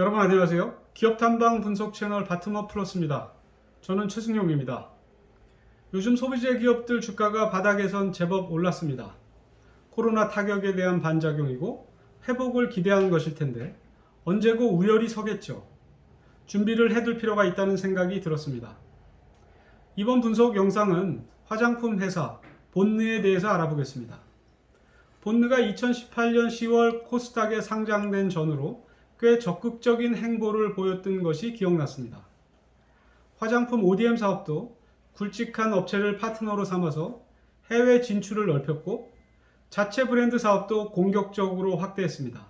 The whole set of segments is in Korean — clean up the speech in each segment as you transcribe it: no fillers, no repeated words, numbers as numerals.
여러분 안녕하세요. 기업 탐방 분석 채널 바트머 플러스입니다. 저는 최승용입니다. 요즘 소비재 기업들 주가가 바닥에선 제법 올랐습니다. 코로나 타격에 대한 반작용이고 회복을 기대하는 것일 텐데 언제고 우열이 서겠죠. 준비를 해둘 필요가 있다는 생각이 들었습니다. 이번 분석 영상은 화장품 회사 본느에 대해서 알아보겠습니다. 본느가 2018년 10월 코스닥에 상장된 전후로 꽤 적극적인 행보를 보였던 것이 기억났습니다. 화장품 ODM 사업도 굵직한 업체를 파트너로 삼아서 해외 진출을 넓혔고 자체 브랜드 사업도 공격적으로 확대했습니다.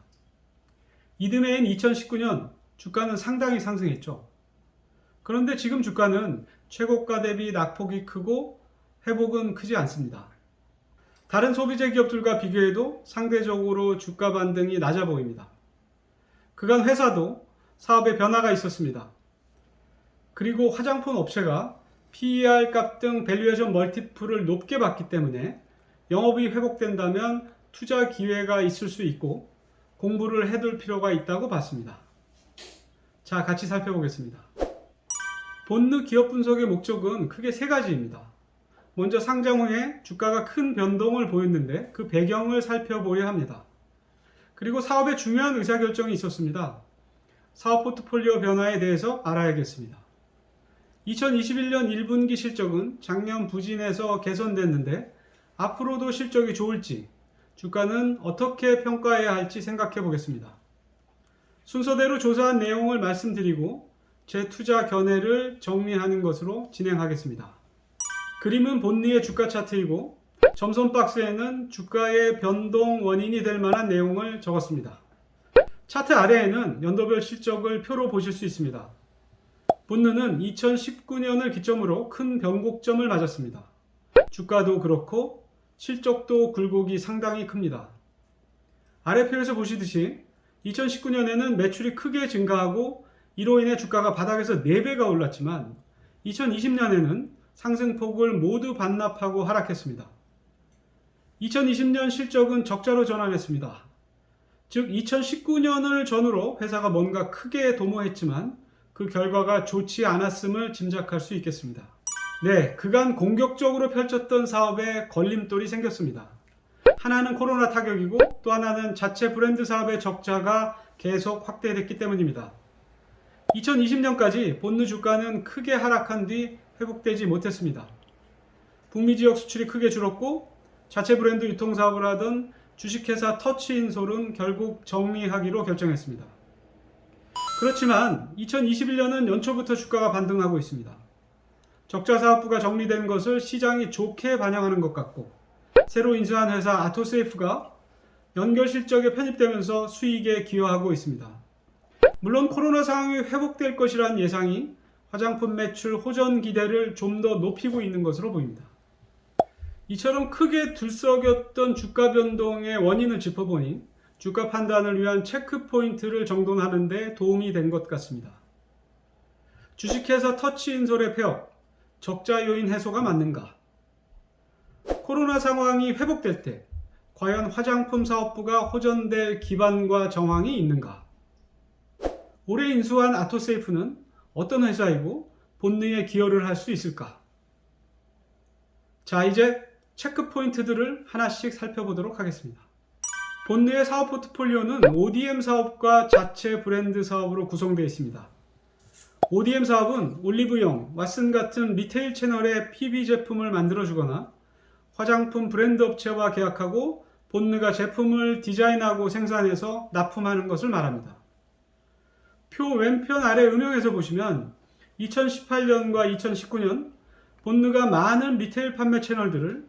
이듬해인 2019년 주가는 상당히 상승했죠. 그런데 지금 주가는 최고가 대비 낙폭이 크고 회복은 크지 않습니다. 다른 소비재 기업들과 비교해도 상대적으로 주가 반등이 낮아 보입니다. 그간 회사도 사업에 변화가 있었습니다. 그리고 화장품 업체가 PER 값 등 밸류에이션 멀티플을 높게 받기 때문에 영업이 회복된다면 투자 기회가 있을 수 있고 공부를 해둘 필요가 있다고 봤습니다. 자, 같이 살펴보겠습니다. 본느 기업 분석의 목적은 크게 세 가지입니다. 먼저 상장 후에 주가가 큰 변동을 보였는데 그 배경을 살펴보려 합니다. 그리고 사업에 중요한 의사결정이 있었습니다. 사업 포트폴리오 변화에 대해서 알아야겠습니다. 2021년 1분기 실적은 작년 부진에서 개선됐는데 앞으로도 실적이 좋을지 주가는 어떻게 평가해야 할지 생각해 보겠습니다. 순서대로 조사한 내용을 말씀드리고 제 투자 견해를 정리하는 것으로 진행하겠습니다. 그림은 본느의 주가 차트이고 점선 박스에는 주가의 변동 원인이 될 만한 내용을 적었습니다. 차트 아래에는 연도별 실적을 표로 보실 수 있습니다. 본느는 2019년을 기점으로 큰 변곡점을 맞았습니다. 주가도 그렇고 실적도 굴곡이 상당히 큽니다. 아래 표에서 보시듯이 2019년에는 매출이 크게 증가하고 이로 인해 주가가 바닥에서 4배가 올랐지만 2020년에는 상승폭을 모두 반납하고 하락했습니다. 2020년 실적은 적자로 전환했습니다. 즉 2019년을 전후로 회사가 뭔가 크게 도모했지만 그 결과가 좋지 않았음을 짐작할 수 있겠습니다. 네, 그간 공격적으로 펼쳤던 사업에 걸림돌이 생겼습니다. 하나는 코로나 타격이고 또 하나는 자체 브랜드 사업의 적자가 계속 확대됐기 때문입니다. 2020년까지 본느 주가는 크게 하락한 뒤 회복되지 못했습니다. 북미 지역 수출이 크게 줄었고 자체 브랜드 유통사업을 하던 주식회사 터치인솔은 결국 정리하기로 결정했습니다. 그렇지만 2021년은 연초부터 주가가 반등하고 있습니다. 적자 사업부가 정리된 것을 시장이 좋게 반영하는 것 같고 새로 인수한 회사 아토세이프가 연결 실적에 편입되면서 수익에 기여하고 있습니다. 물론 코로나 상황이 회복될 것이라는 예상이 화장품 매출 호전 기대를 좀 더 높이고 있는 것으로 보입니다. 이처럼 크게 들썩였던 주가 변동의 원인을 짚어보니 주가 판단을 위한 체크 포인트를 정돈하는 데 도움이 된 것 같습니다. 주식회사 터치인솔의 폐업, 적자 요인 해소가 맞는가? 코로나 상황이 회복될 때 과연 화장품 사업부가 호전될 기반과 정황이 있는가? 올해 인수한 아토세이프는 어떤 회사이고 본느에 기여를 할 수 있을까? 자, 이제 체크 포인트들을 하나씩 살펴보도록 하겠습니다. 본느의 사업 포트폴리오는 ODM 사업과 자체 브랜드 사업으로 구성되어 있습니다. ODM 사업은 올리브영, 왓슨 같은 리테일 채널에 PB 제품을 만들어주거나 화장품 브랜드 업체와 계약하고 본느가 제품을 디자인하고 생산해서 납품하는 것을 말합니다. 표 왼편 아래 음영에서 보시면 2018년과 2019년 본느가 많은 리테일 판매 채널들을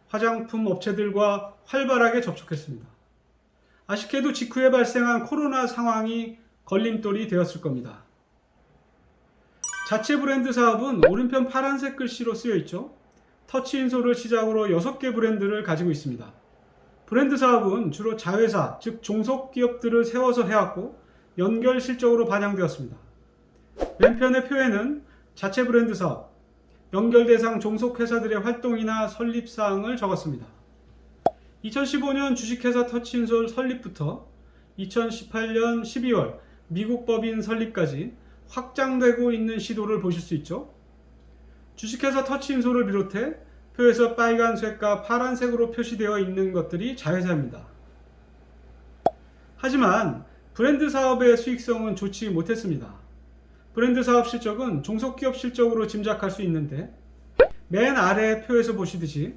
화장품 업체들과 활발하게 접촉했습니다. 아쉽게도 직후에 발생한 코로나 상황이 걸림돌이 되었을 겁니다. 자체 브랜드 사업은 오른편 파란색 글씨로 쓰여 있죠. 터치인솔을 시작으로 6개 브랜드를 가지고 있습니다. 브랜드 사업은 주로 자회사, 즉 종속기업들을 세워서 해왔고 연결 실적으로 반영되었습니다. 왼편의 표에는 자체 브랜드 사업, 연결 대상 종속회사들의 활동이나 설립사항을 적었습니다. 2015년 주식회사 터치인솔 설립부터 2018년 12월 미국 법인 설립까지 확장되고 있는 시도를 보실 수 있죠. 주식회사 터치인솔을 비롯해 표에서 빨간색과 파란색으로 표시되어 있는 것들이 자회사입니다. 하지만 브랜드 사업의 수익성은 좋지 못했습니다. 브랜드 사업 실적은 종속기업 실적으로 짐작할 수 있는데, 맨 아래 표에서 보시듯이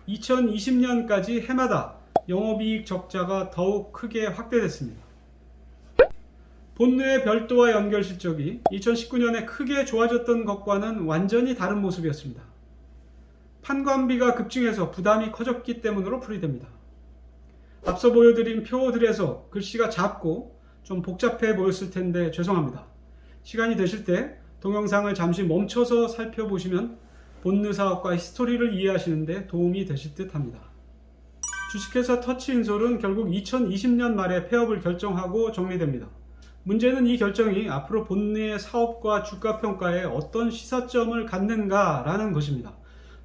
2020년까지 해마다 영업이익 적자가 더욱 크게 확대됐습니다. 본뇌의 별도와 연결 실적이 2019년에 크게 좋아졌던 것과는 완전히 다른 모습이었습니다. 판관비가 급증해서 부담이 커졌기 때문으로 풀이됩니다. 앞서 보여드린 표들에서 글씨가 작고 좀 복잡해 보였을 텐데 죄송합니다. 시간이 되실 때 동영상을 잠시 멈춰서 살펴보시면 본느 사업과 히스토리를 이해하시는 데 도움이 되실 듯 합니다. 주식회사 터치인솔은 결국 2020년 말에 폐업을 결정하고 정리됩니다. 문제는 이 결정이 앞으로 본느의 사업과 주가평가에 어떤 시사점을 갖는가라는 것입니다.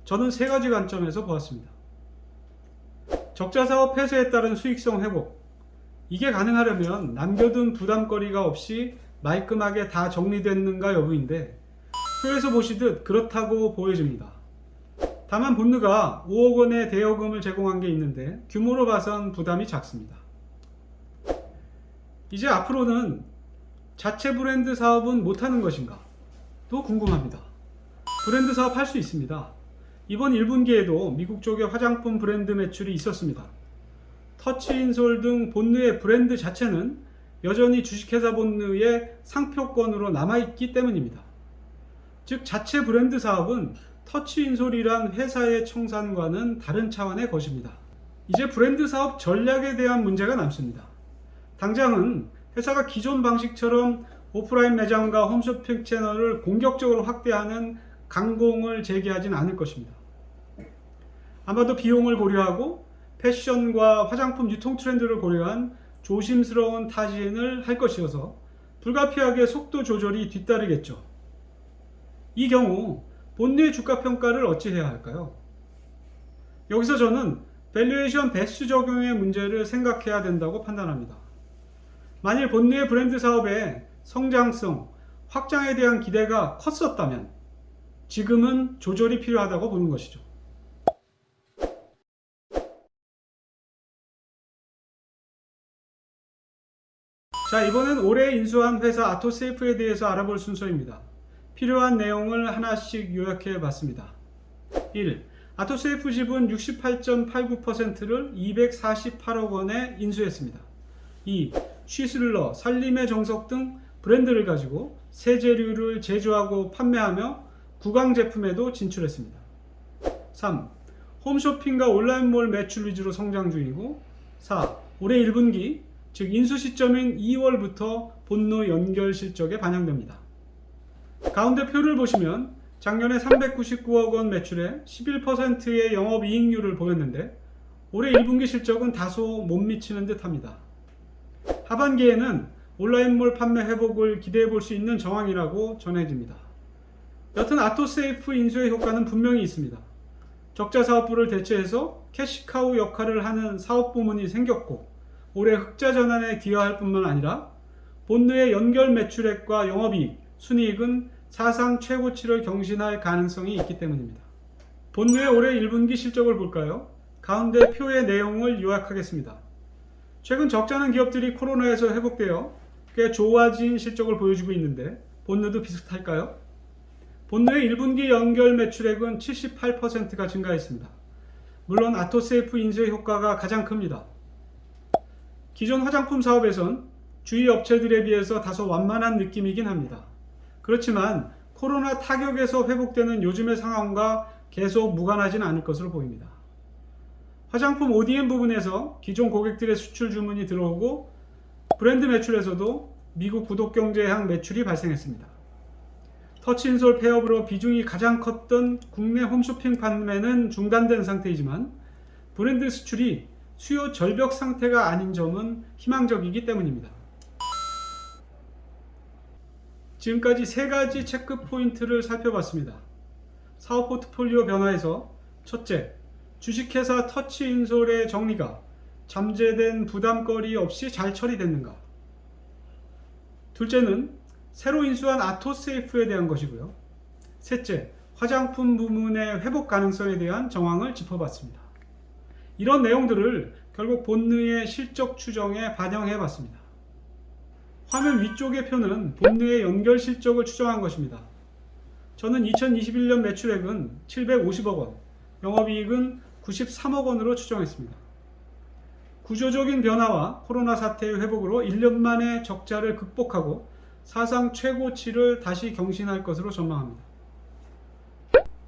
저는 세 가지 관점에서 보았습니다. 적자사업 폐쇄에 따른 수익성 회복. 이게 가능하려면 남겨둔 부담거리가 없이 말끔하게 다 정리됐는가 여부인데, 표에서 보시듯 그렇다고 보여집니다. 다만 본느가 5억 원의 대여금을 제공한 게 있는데 규모로 봐선 부담이 작습니다. 이제 앞으로는 자체 브랜드 사업은 못하는 것인가? 또 궁금합니다. 브랜드 사업 할 수 있습니다. 이번 1분기에도 미국 쪽에 화장품 브랜드 매출이 있었습니다. 터치인솔 등 본느의 브랜드 자체는 여전히 주식회사 본느의 상표권으로 남아있기 때문입니다. 즉 자체 브랜드 사업은 터치인솔이란 회사의 청산과는 다른 차원의 것입니다. 이제 브랜드 사업 전략에 대한 문제가 남습니다. 당장은 회사가 기존 방식처럼 오프라인 매장과 홈쇼핑 채널을 공격적으로 확대하는 강공을 제기하진 않을 것입니다. 아마도 비용을 고려하고 패션과 화장품 유통 트렌드를 고려한 조심스러운 타진을 할 것이어서 불가피하게 속도 조절이 뒤따르겠죠. 이 경우 본뇌의 주가 평가를 어찌 해야 할까요? 여기서 저는 밸류에이션 배수 적용의 문제를 생각해야 된다고 판단합니다. 만일 본뇌의 브랜드 사업의 성장성, 확장에 대한 기대가 컸었다면 지금은 조절이 필요하다고 보는 것이죠. 자, 이번엔 올해 인수한 회사 아토세이프에 대해서 알아볼 순서입니다. 필요한 내용을 하나씩 요약해 봤습니다. 1. 아토세이프 지분 68.89%를 248억 원에 인수했습니다. 2. 쉬슬러, 살림의 정석 등 브랜드를 가지고 세제류를 제조하고 판매하며 구강 제품에도 진출했습니다. 3. 홈쇼핑과 온라인몰 매출 위주로 성장 중이고, 4. 올해 1분기, 즉 인수 시점인 2월부터 본느 연결 실적에 반영됩니다. 가운데 표를 보시면 작년에 399억 원 매출에 11%의 영업이익률을 보였는데 올해 1분기 실적은 다소 못 미치는 듯 합니다. 하반기에는 온라인몰 판매 회복을 기대해 볼 수 있는 정황이라고 전해집니다. 여튼 아토세이프 인수의 효과는 분명히 있습니다. 적자 사업부를 대체해서 캐시카우 역할을 하는 사업 부문이 생겼고, 올해 흑자 전환에 기여할 뿐만 아니라 본느의 연결 매출액과 영업이익, 순이익은 사상 최고치를 경신할 가능성이 있기 때문입니다. 본느의 올해 1분기 실적을 볼까요? 가운데 표의 내용을 요약하겠습니다. 최근 적자는 기업들이 코로나에서 회복되어 꽤 좋아진 실적을 보여주고 있는데 본느도 비슷할까요? 본느의 1분기 연결 매출액은 78%가 증가했습니다. 물론 아토세이프 인수의 효과가 가장 큽니다. 기존 화장품 사업에선 주위 업체들에 비해서 다소 완만한 느낌이긴 합니다. 그렇지만 코로나 타격에서 회복되는 요즘의 상황과 계속 무관하진 않을 것으로 보입니다. 화장품 ODM 부분에서 기존 고객들의 수출 주문이 들어오고, 브랜드 매출에서도 미국 구독경제향 매출이 발생했습니다. 터치인솔 폐업으로 비중이 가장 컸던 국내 홈쇼핑 판매는 중단된 상태이지만 브랜드 수출이 수요 절벽 상태가 아닌 점은 희망적이기 때문입니다. 지금까지 세 가지 체크 포인트를 살펴봤습니다. 사업 포트폴리오 변화에서 첫째, 주식회사 터치인솔의 정리가 잠재된 부담거리 없이 잘 처리됐는가? 둘째는 새로 인수한 아토세이프에 대한 것이고요. 셋째, 화장품 부문의 회복 가능성에 대한 정황을 짚어봤습니다. 이런 내용들을 결국 본느의 실적 추정에 반영해 봤습니다. 화면 위쪽의 표는 본느의 연결 실적을 추정한 것입니다. 저는 2021년 매출액은 750억 원, 영업이익은 93억 원으로 추정했습니다. 구조적인 변화와 코로나 사태의 회복으로 1년 만에 적자를 극복하고 사상 최고치를 다시 경신할 것으로 전망합니다.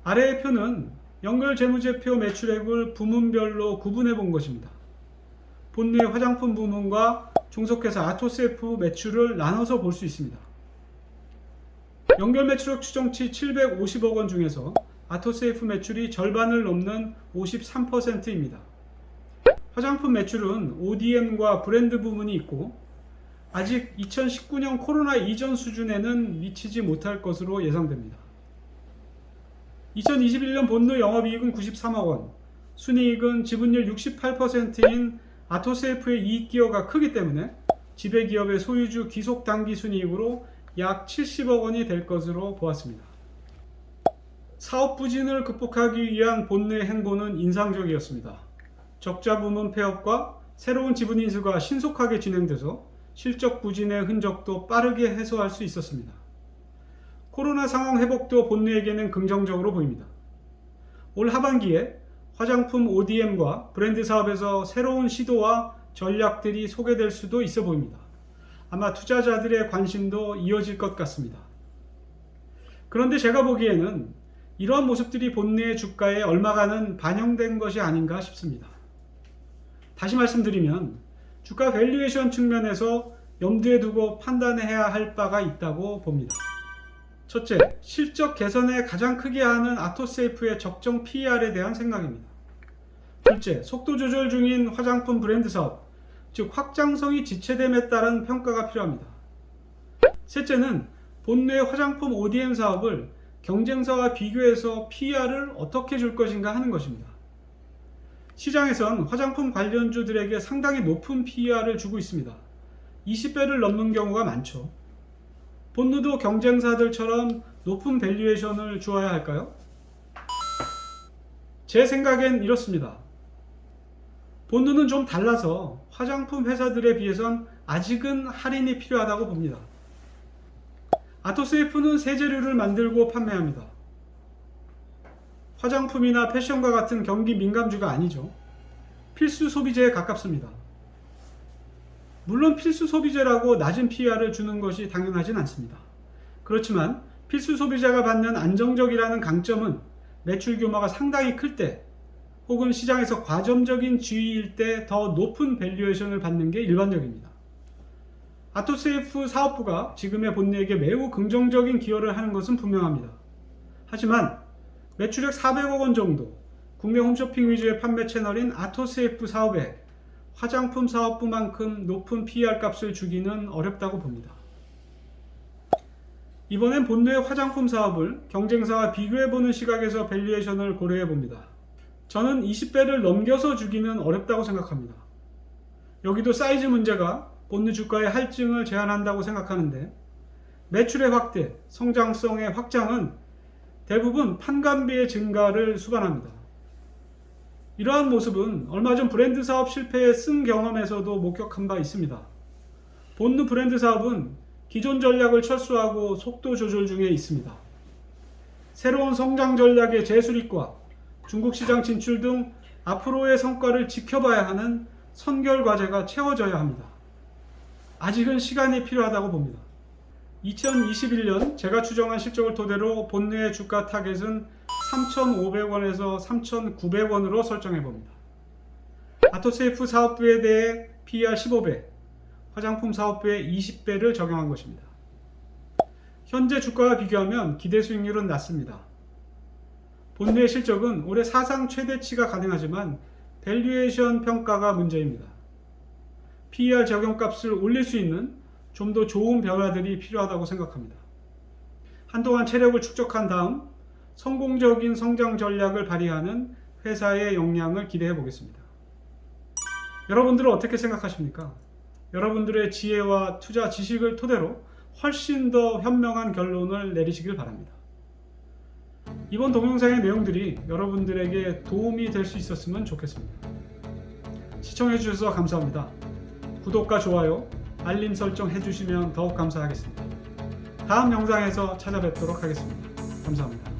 아래의 표는 연결 재무제표 매출액을 부문별로 구분해 본 것입니다. 본느의 화장품 부문과 종속회사 아토세이프 매출을 나눠서 볼 수 있습니다. 연결 매출액 추정치 750억 원 중에서 아토세이프 매출이 절반을 넘는 53%입니다. 화장품 매출은 ODM과 브랜드 부문이 있고 아직 2019년 코로나 이전 수준에는 미치지 못할 것으로 예상됩니다. 2021년 본느 영업이익은 93억 원, 순이익은 지분율 68%인 아토세이프의 이익기여가 크기 때문에 지배기업의 소유주 기속당기 순이익으로 약 70억 원이 될 것으로 보았습니다. 사업 부진을 극복하기 위한 본느의 행보는 인상적이었습니다. 적자 부문 폐업과 새로운 지분 인수가 신속하게 진행돼서 실적 부진의 흔적도 빠르게 해소할 수 있었습니다. 코로나 상황 회복도 본느에게는 긍정적으로 보입니다. 올 하반기에 화장품 ODM과 브랜드 사업에서 새로운 시도와 전략들이 소개될 수도 있어 보입니다. 아마 투자자들의 관심도 이어질 것 같습니다. 그런데 제가 보기에는 이러한 모습들이 본느의 주가에 얼마간은 반영된 것이 아닌가 싶습니다. 다시 말씀드리면 주가 밸류에이션 측면에서 염두에 두고 판단해야 할 바가 있다고 봅니다. 첫째, 실적 개선에 가장 크게 하는 아토세이프의 적정 PER에 대한 생각입니다. 둘째, 속도 조절 중인 화장품 브랜드 사업, 즉 확장성이 지체됨에 따른 평가가 필요합니다. 셋째는 본느의 화장품 ODM 사업을 경쟁사와 비교해서 PER을 어떻게 줄 것인가 하는 것입니다. 시장에선 화장품 관련주들에게 상당히 높은 PER을 주고 있습니다. 20배를 넘는 경우가 많죠. 본느도 경쟁사들처럼 높은 밸류에이션을 주어야 할까요? 제 생각엔 이렇습니다. 본느는 좀 달라서 화장품 회사들에 비해선 아직은 할인이 필요하다고 봅니다. 아토세이프는 세제류를 만들고 판매합니다. 화장품이나 패션과 같은 경기 민감주가 아니죠. 필수 소비재에 가깝습니다. 물론 필수 소비재라고 낮은 PER을 주는 것이 당연하진 않습니다. 그렇지만 필수 소비재가 받는 안정적이라는 강점은 매출 규모가 상당히 클 때 혹은 시장에서 과점적인 지위일 때 더 높은 밸류에이션을 받는 게 일반적입니다. 아토세이프 사업부가 지금의 본느에게 매우 긍정적인 기여를 하는 것은 분명합니다. 하지만 매출액 400억 원 정도, 국내 홈쇼핑 위주의 판매 채널인 아토세이프 사업에 화장품 사업부만큼 높은 PER 값을 주기는 어렵다고 봅니다. 이번엔 본느의 화장품 사업을 경쟁사와 비교해보는 시각에서 밸류에이션을 고려해봅니다. 저는 20배를 넘겨서 주기는 어렵다고 생각합니다. 여기도 사이즈 문제가 본느 주가의 할증을 제한한다고 생각하는데 매출의 확대, 성장성의 확장은 대부분 판관비의 증가를 수반합니다. 이러한 모습은 얼마 전 브랜드 사업 실패의 쓴 경험에서도 목격한 바 있습니다. 본느 브랜드 사업은 기존 전략을 철수하고 속도 조절 중에 있습니다. 새로운 성장 전략의 재수립과 중국 시장 진출 등 앞으로의 성과를 지켜봐야 하는 선결 과제가 채워져야 합니다. 아직은 시간이 필요하다고 봅니다. 2021년 제가 추정한 실적을 토대로 본느의 주가 타겟은 3,500원에서 3,900원으로 설정해 봅니다. 아토세이프 사업부에 대해 PER 15배, 화장품 사업부에 20배를 적용한 것입니다. 현재 주가와 비교하면 기대 수익률은 낮습니다. 본느의 실적은 올해 사상 최대치가 가능하지만 밸류에이션 평가가 문제입니다. PER 적용값을 올릴 수 있는 좀 더 좋은 변화들이 필요하다고 생각합니다. 한동안 체력을 축적한 다음 성공적인 성장 전략을 발휘하는 회사의 역량을 기대해 보겠습니다. 여러분들은 어떻게 생각하십니까? 여러분들의 지혜와 투자 지식을 토대로 훨씬 더 현명한 결론을 내리시길 바랍니다. 이번 동영상의 내용들이 여러분들에게 도움이 될 수 있었으면 좋겠습니다. 시청해 주셔서 감사합니다. 구독과 좋아요, 알림 설정 해주시면 더욱 감사하겠습니다. 다음 영상에서 찾아뵙도록 하겠습니다. 감사합니다.